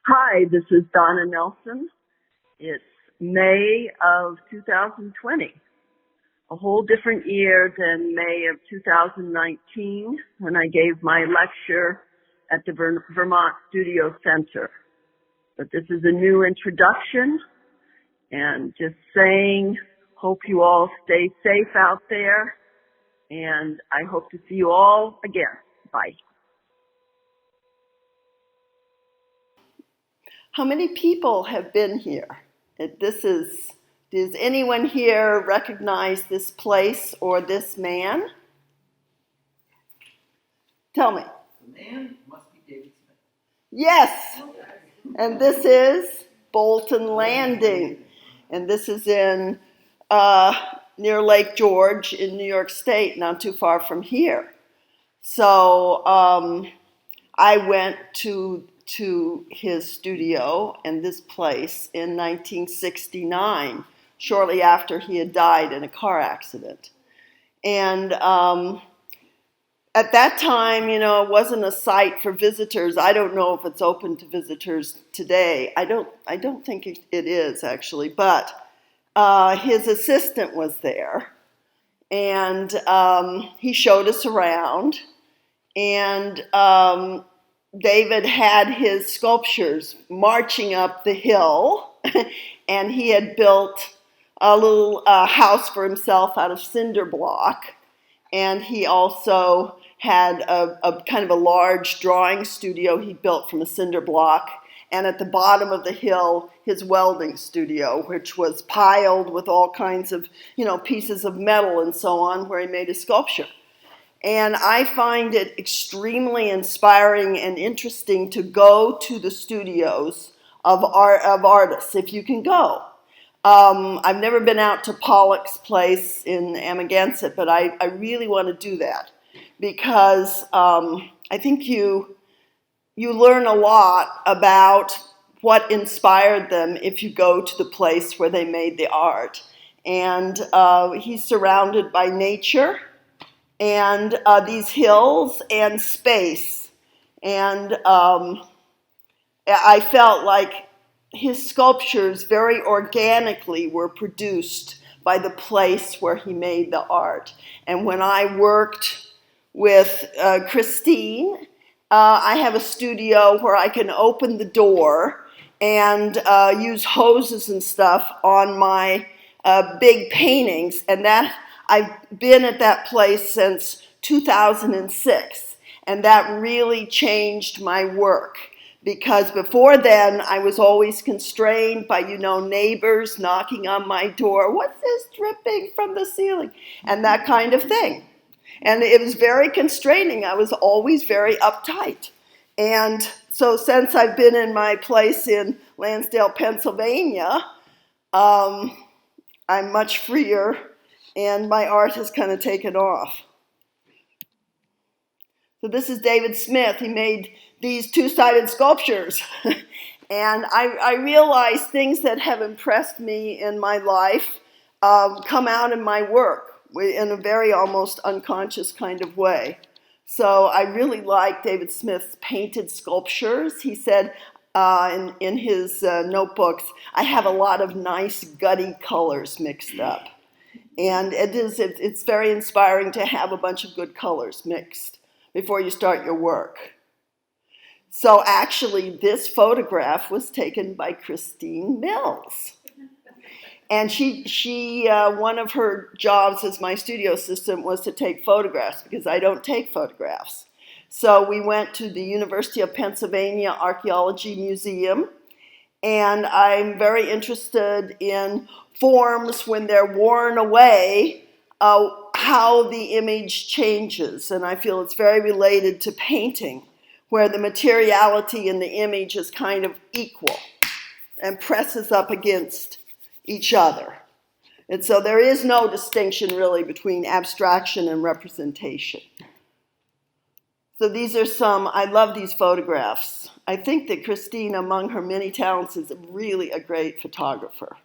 Hi, this is Dona Nelson. It's May of 2020, a whole different year than May of 2019 when I gave my lecture at the Vermont Studio Center. But this is a new introduction and just saying, hope you all stay safe out there, and I hope to see you all again. Bye. How many people have been here? Does anyone here recognize this place or this man? Tell me. The man must be David Smith. Yes, and this is Bolton Landing, and this is in near Lake George in New York State, not too far from here. So I went to his studio and this place in 1969, shortly after he had died in a car accident. And at that time, it wasn't a site for visitors. I don't know if it's open to visitors today. I don't think it is actually, but his assistant was there, and he showed us around, and David had his sculptures marching up the hill, and he had built a little house for himself out of cinder block, and he also had a kind of a large drawing studio he built from a cinder block, and at the bottom of the hill, his welding studio, which was piled with all kinds of, pieces of metal and so on, where he made his sculpture. And I find it extremely inspiring and interesting to go to the studios of artists, if you can go. I've never been out to Pollock's place in Amagansett, but I really want to do that because I think you learn a lot about what inspired them if you go to the place where they made the art. And he's surrounded by nature and these hills and space. And I felt like his sculptures very organically were produced by the place where he made the art. And when I worked with Christine, I have a studio where I can open the door and use hoses and stuff on my big paintings, and that I've been at that place since 2006, and that really changed my work, because before then I was always constrained by, neighbors knocking on my door, what's this dripping from the ceiling, and that kind of thing. And it was very constraining. I was always very uptight. And so since I've been in my place in Lansdale, Pennsylvania, I'm much freer, and my art has kind of taken off. So this is David Smith. He made these two-sided sculptures. And I realize things that have impressed me in my life come out in my work in a very almost unconscious kind of way. So I really like David Smith's painted sculptures. He said in his notebooks, I have a lot of nice gutty colors mixed up. And it's very inspiring to have a bunch of good colors mixed before you start your work. So actually, this photograph was taken by Christine Mills. And she one of her jobs as my studio assistant was to take photographs, because I don't take photographs. So we went to the University of Pennsylvania Archaeology Museum, and I'm very interested in forms when they're worn away, how the image changes. And I feel it's very related to painting, where the materiality in the image is kind of equal and presses up against each other. And so there is no distinction really between abstraction and representation. So these are I love these photographs. I think that Christine, among her many talents, is really a great photographer.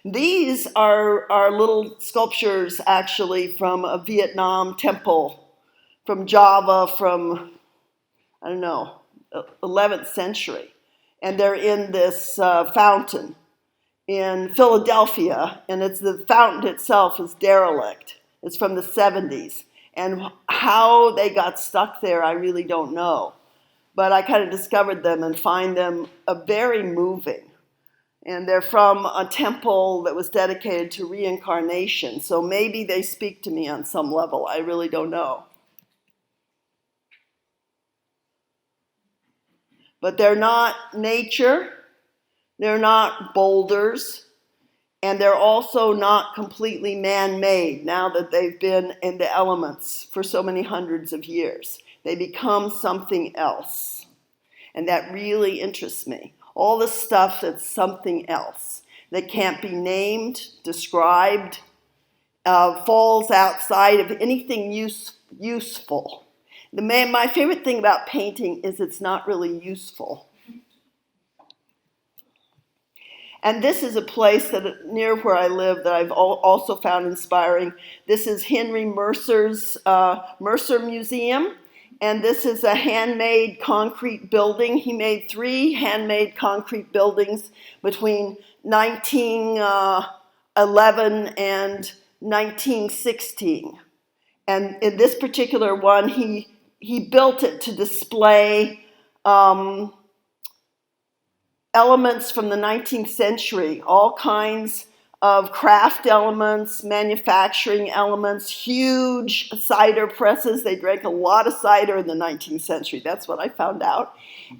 These are little sculptures actually from a Vietnam temple from Java from, 11th century. And they're in this fountain in Philadelphia, and the fountain itself is derelict. It's from the 70s. And how they got stuck there, I really don't know. But I kind of discovered them and find them very moving. And they're from a temple that was dedicated to reincarnation. So maybe they speak to me on some level. I really don't know. But they're not nature. They're not boulders. And they're also not completely man-made now that they've been in the elements for so many hundreds of years. They become something else. And that really interests me. All the stuff that's something else that can't be named, described, falls outside of anything useful. My favorite thing about painting is it's not really useful. And this is a place that near where I live that I've also found inspiring. This is Henry Mercer's Mercer Museum. And this is a handmade concrete building. He made 3 handmade concrete buildings between 1911 and 1916. And in this particular one, he built it to display elements from the 19th century, all kinds of craft elements, manufacturing elements, huge cider presses. They drank a lot of cider in the 19th century. That's what I found out.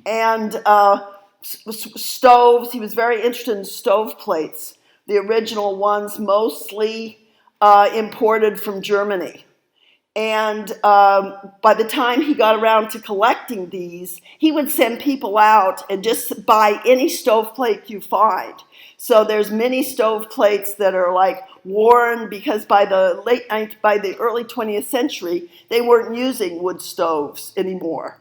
And stoves. He was very interested in stove plates. The original ones mostly imported from Germany. And by the time he got around to collecting these, he would send people out and just buy any stoveplate you find. So there's many stoveplates that are like worn because by the early 20th century, they weren't using wood stoves anymore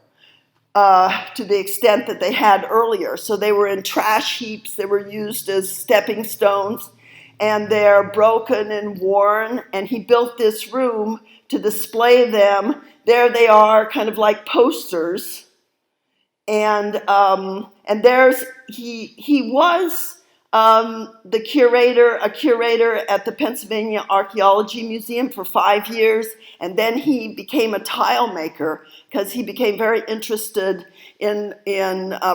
to the extent that they had earlier. So they were in trash heaps. They were used as stepping stones, and they're broken and worn. And he built this room to display them. There they are, kind of like posters. And he was a curator at the Pennsylvania Archaeology Museum for 5 years, and then he became a tile maker because he became very interested in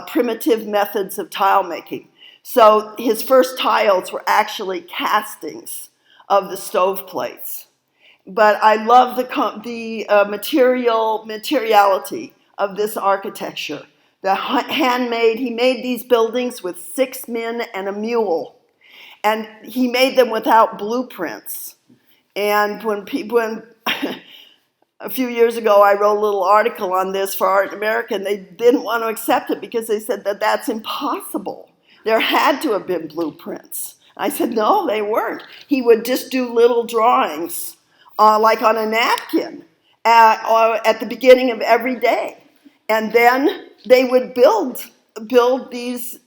primitive methods of tile making. So his first tiles were actually castings of the stoveplates. But I love the materiality of this architecture. The handmade, he made these buildings with 6 men and a mule. And he made them without blueprints. And when a few years ago, I wrote a little article on this for Art in America, and they didn't want to accept it because they said that that's impossible. There had to have been blueprints. I said, no, they weren't. He would just do little drawings, like on a napkin, at the beginning of every day. And then they would build these.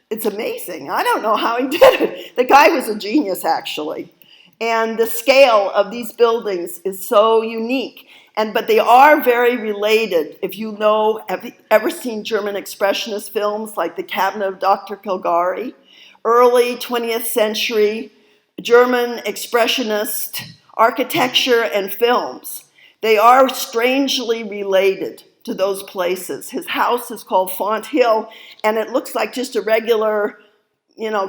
It's amazing. I don't know how he did it. The guy was a genius, actually. And the scale of these buildings is so unique. But they are very related. If you know, have you ever seen German expressionist films like The Cabinet of Dr. Caligari? Early 20th century German expressionist architecture and films. They are strangely related to those places. His house is called Font Hill, and it looks like just a regular,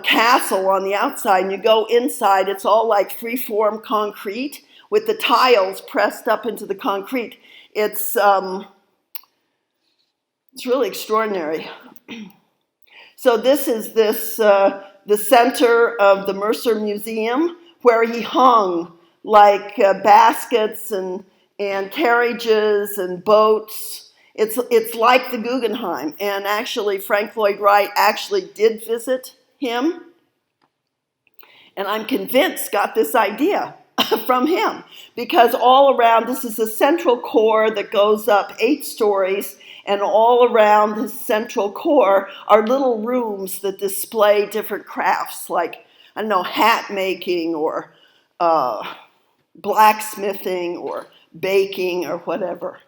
castle on the outside. And you go inside, it's all like free-form concrete with the tiles pressed up into the concrete. It's really extraordinary. So this is the center of the Mercer Museum, where he hung like baskets and carriages and boats. It's like the Guggenheim, and actually Frank Lloyd Wright actually did visit him, and I'm convinced got this idea from him, because all around, this is a central core that goes up 8 stories, and all around this central core are little rooms that display different crafts, like, hat making or blacksmithing or baking or whatever.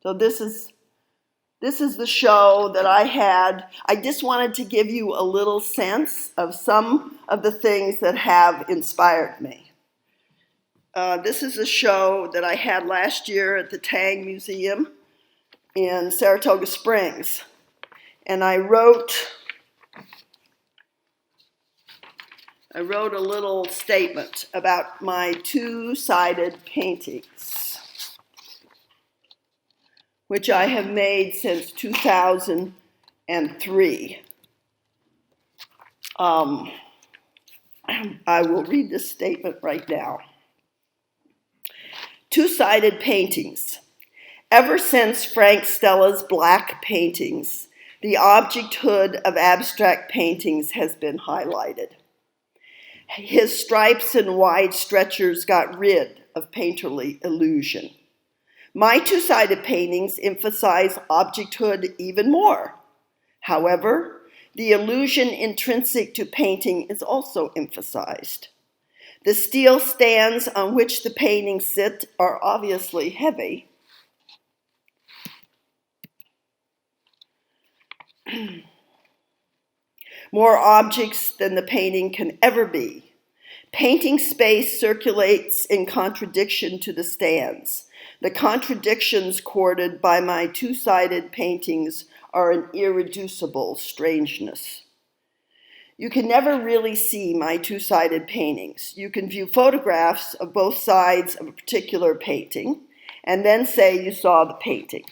So this is This is the show that I had. I just wanted to give you a little sense of some of the things that have inspired me. This is a show that I had last year at the Tang Museum in Saratoga Springs. And I wrote a little statement about my two-sided paintings, which I have made since 2003. I will read this statement right now. Two-sided paintings. Ever since Frank Stella's black paintings, the objecthood of abstract paintings has been highlighted. His stripes and wide stretchers got rid of painterly illusion. My two-sided paintings emphasize objecthood even more. However, the illusion intrinsic to painting is also emphasized. The steel stands on which the paintings sit are obviously heavy. More objects than the painting can ever be. Painting space circulates in contradiction to the stands. The contradictions courted by my two-sided paintings are an irreducible strangeness. You can never really see my two-sided paintings. You can view photographs of both sides of a particular painting and then say you saw the painting.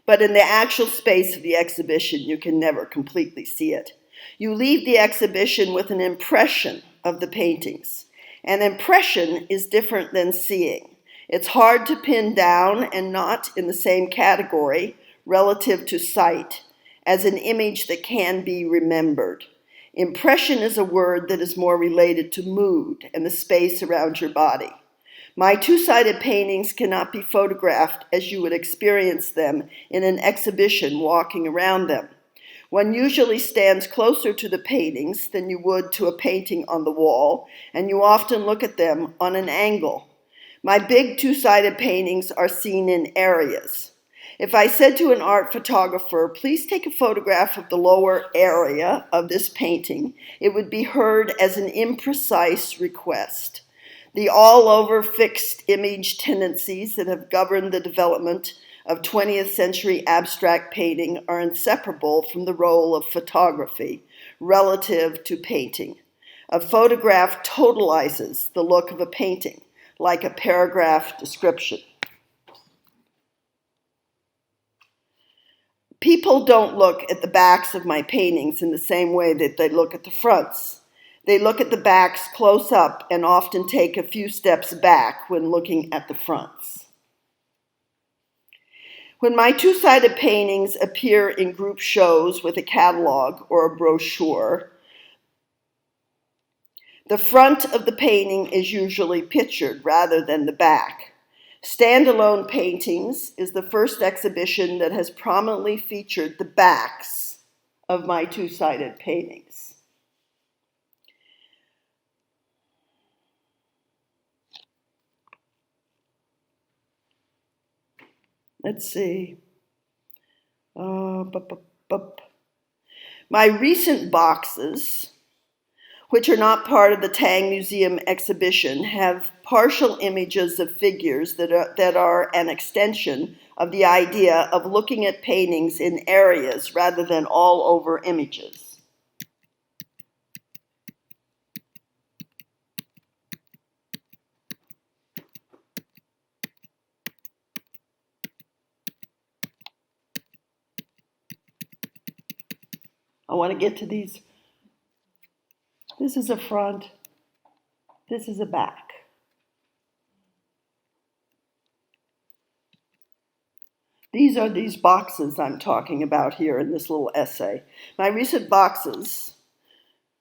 But in the actual space of the exhibition, you can never completely see it. You leave the exhibition with an impression of the paintings. An impression is different than seeing. It's hard to pin down and not in the same category relative to sight as an image that can be remembered. Impression is a word that is more related to mood and the space around your body. My two-sided paintings cannot be photographed as you would experience them in an exhibition walking around them. One usually stands closer to the paintings than you would to a painting on the wall, and you often look at them on an angle. My big two-sided paintings are seen in areas. If I said to an art photographer, please take a photograph of the lower area of this painting, it would be heard as an imprecise request. The all-over fixed image tendencies that have governed the development of 20th century abstract painting are inseparable from the role of photography relative to painting. A photograph totalizes the look of a painting, like a paragraph description. People don't look at the backs of my paintings in the same way that they look at the fronts. They look at the backs close up and often take a few steps back when looking at the fronts. When my two-sided paintings appear in group shows with a catalog or a brochure, the front of the painting is usually pictured rather than the back. Standalone Paintings is the first exhibition that has prominently featured the backs of my two-sided paintings. Let's see. My recent boxes, which are not part of the Tang Museum exhibition, have partial images of figures that are an extension of the idea of looking at paintings in areas rather than all over images. I want to get to these. This is a front. This is a back. These are these boxes I'm talking about here in this little essay. My recent boxes,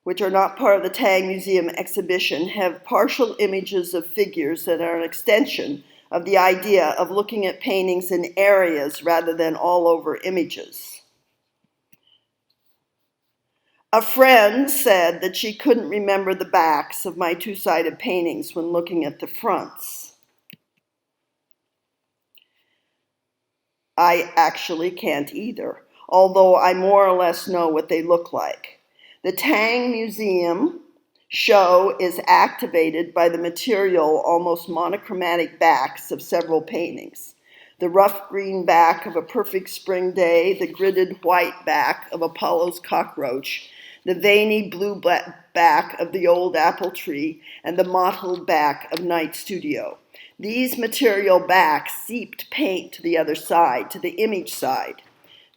which are not part of the Tang Museum exhibition, have partial images of figures that are an extension of the idea of looking at paintings in areas rather than all over images. A friend said that she couldn't remember the backs of my two-sided paintings when looking at the fronts. I actually can't either, although I more or less know what they look like. The Tang Museum show is activated by the material, almost monochromatic backs of several paintings. The rough green back of a perfect spring day, the gridded white back of Apollo's cockroach, the veiny blue back of the old apple tree, and the mottled back of Night Studio. These material backs seeped paint to the other side, to the image side.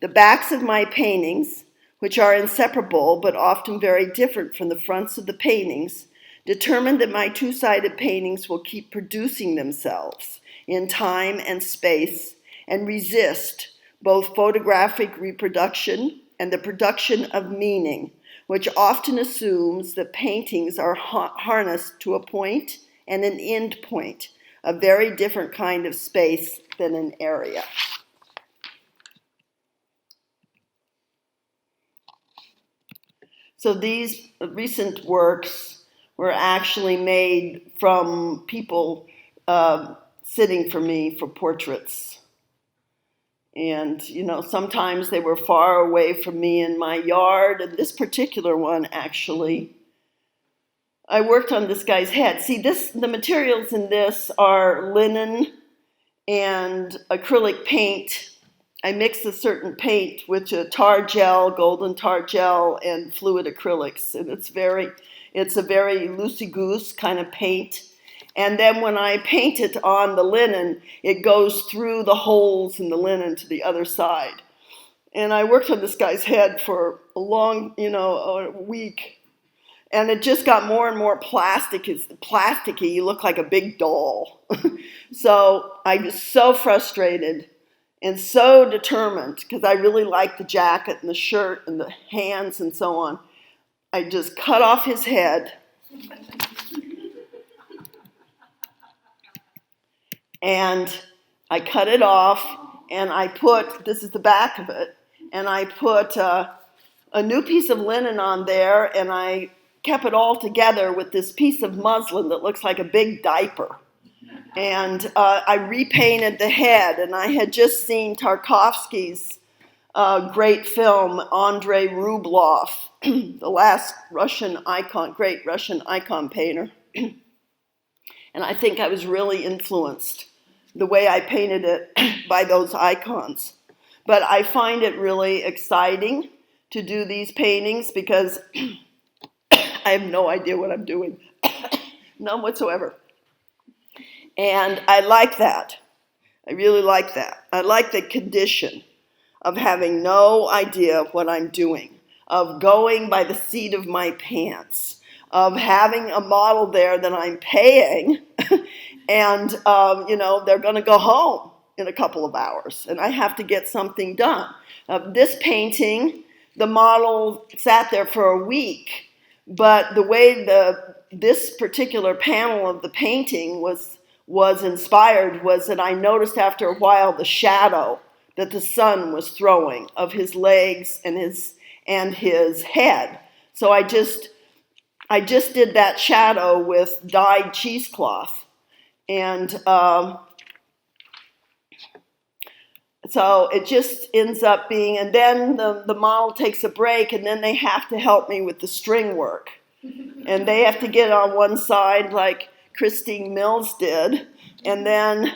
The backs of my paintings, which are inseparable but often very different from the fronts of the paintings, determine that my two-sided paintings will keep producing themselves in time and space and resist both photographic reproduction and the production of meaning, which often assumes that paintings are harnessed to a point and an end point, a very different kind of space than an area. So these recent works were actually made from people sitting for me for portraits. And, sometimes they were far away from me in my yard. And this particular one, actually, I worked on this guy's head. See, the materials in this are linen and acrylic paint. I mix a certain paint with a tar gel, golden tar gel, and fluid acrylics. And it's a very loosey-goose kind of paint. And then when I paint it on the linen, it goes through the holes in the linen to the other side. And I worked on this guy's head for a week. And it just got more and more plasticky. You look like a big doll. So I was so frustrated and so determined, because I really liked the jacket and the shirt and the hands and so on. I just cut off his head. And I cut it off, and this is the back of it, and I put a new piece of linen on there, and I kept it all together with this piece of muslin that looks like a big diaper. And I repainted the head, and I had just seen Tarkovsky's great film, Andrei Rublev, the last great Russian icon painter. And I think I was really influenced, the way I painted it, by those icons. But I find it really exciting to do these paintings because I have no idea what I'm doing. None whatsoever. And I like that. I really like that. I like the condition of having no idea what I'm doing, of going by the seat of my pants, of having a model there that I'm paying, and they're going to go home in a couple of hours, and I have to get something done. This painting, the model sat there for a week, but the way this particular panel of the painting was inspired was that I noticed after a while the shadow that the sun was throwing of his legs and his head. So I just did that shadow with dyed cheesecloth. And so it just ends up being, and then the model takes a break, and then they have to help me with the string work. And they have to get on one side like Christine Mills did, and then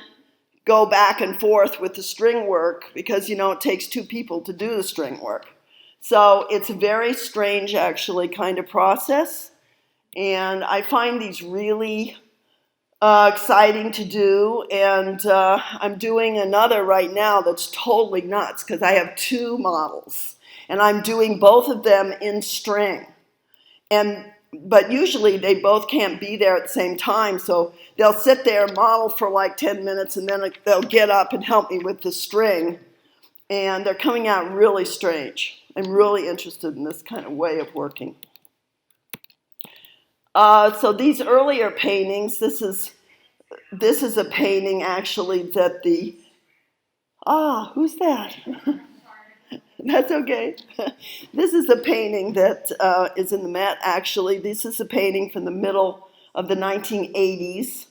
go back and forth with the string work because, it takes two people to do the string work. So it's a very strange, actually, kind of process. And I find these really exciting to do. And I'm doing another right now that's totally nuts because I have two models. And I'm doing both of them in string. But usually they both can't be there at the same time. So they'll sit there and model for like 10 minutes and then they'll get up and help me with the string. And they're coming out really strange. I'm really interested in this kind of way of working. So these earlier paintings, this is a painting actually that who's that? That's okay. This is a painting that is in the Met, actually. This is a painting from the middle of the 1980s.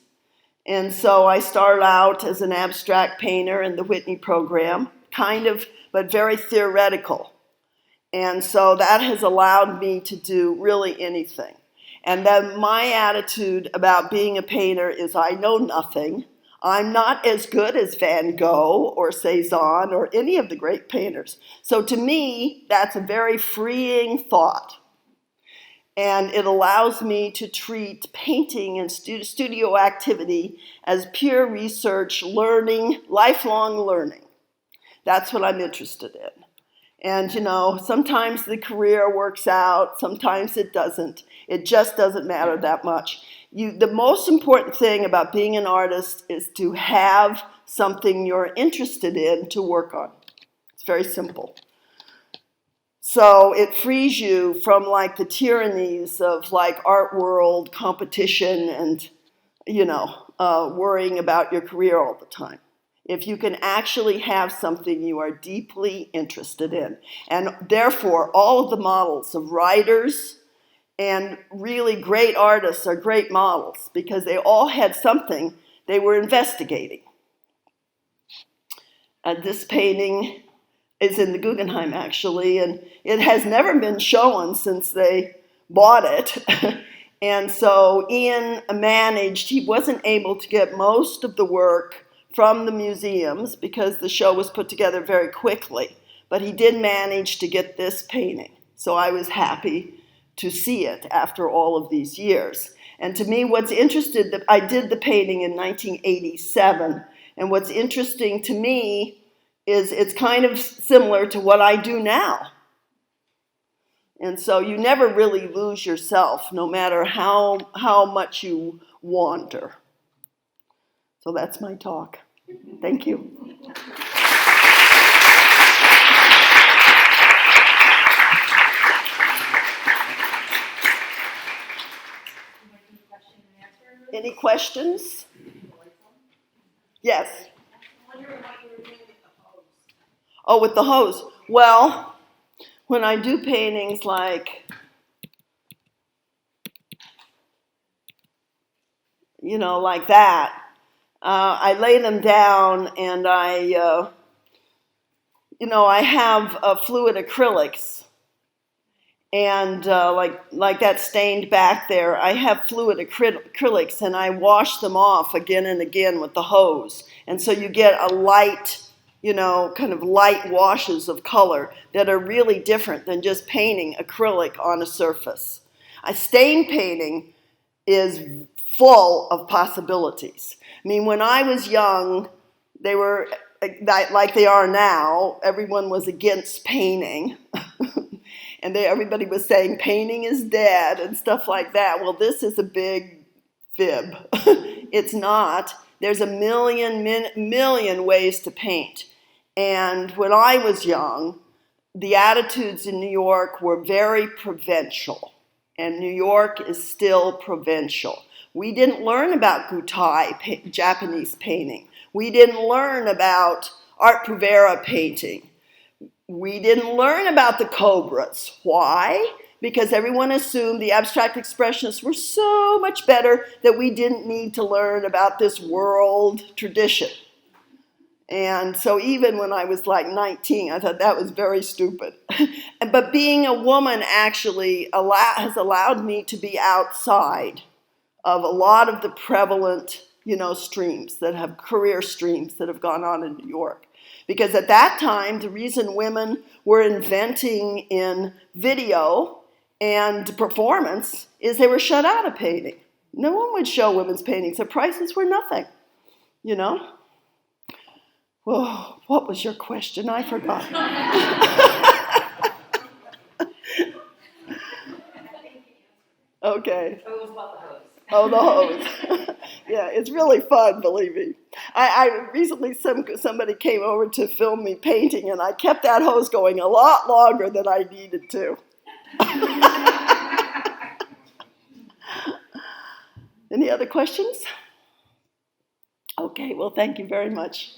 And so I started out as an abstract painter in the Whitney program, kind of, but very theoretical. And so that has allowed me to do really anything. And then my attitude about being a painter is I know nothing. I'm not as good as Van Gogh or Cezanne or any of the great painters. So to me, that's a very freeing thought. And it allows me to treat painting and studio activity as pure research, learning, lifelong learning. That's what I'm interested in. And, sometimes the career works out, sometimes it doesn't. It just doesn't matter that much. The most important thing about being an artist is to have something you're interested in to work on. It's very simple. So it frees you from like the tyrannies of like art world competition and, worrying about your career all the time. If you can actually have something you are deeply interested in. And therefore, all of the models of writers and really great artists are great models because they all had something they were investigating. This painting is in the Guggenheim, actually, and it has never been shown since they bought it. And so Ian managed, he wasn't able to get most of the work from the museums because the show was put together very quickly. But he did manage to get this painting. So I was happy to see it after all of these years. And to me, what's interesting, I did the painting in 1987. And what's interesting to me is it's kind of similar to what I do now. And so you never really lose yourself, no matter how much you wander. So that's my talk. Thank you. Any questions? Yes. Oh, with the hose. Well, when I do paintings like, like that, I lay them down and I have fluid acrylics. And like that stained back there, I have fluid acrylics and I wash them off again and again with the hose. And so you get a light, kind of light washes of color that are really different than just painting acrylic on a surface. A stain painting is full of possibilities. I mean, when I was young, they were, like they are now, everyone was against painting. And everybody was saying painting is dead and stuff like that. Well, this is a big fib. It's not. There's a million ways to paint. And when I was young, the attitudes in New York were very provincial. And New York is still provincial. We didn't learn about Gutai, Japanese painting. We didn't learn about Art Povera painting. We didn't learn about the cobras. Why? Because everyone assumed the abstract expressionists were so much better that we didn't need to learn about this world tradition. And so even when I was like 19, I thought that was very stupid. But being a woman actually has allowed me to be outside of a lot of the prevalent, streams that have career streams that have gone on in New York. Because at that time, the reason women were inventing in video and performance is they were shut out of painting. No one would show women's paintings. The prices were nothing, Oh, what was your question? I forgot. Okay. Oh, it was about the hose. Oh, the hose. Yeah, it's really fun, believe me. I recently, somebody came over to film me painting, and I kept that hose going a lot longer than I needed to. Any other questions? Okay, well, thank you very much.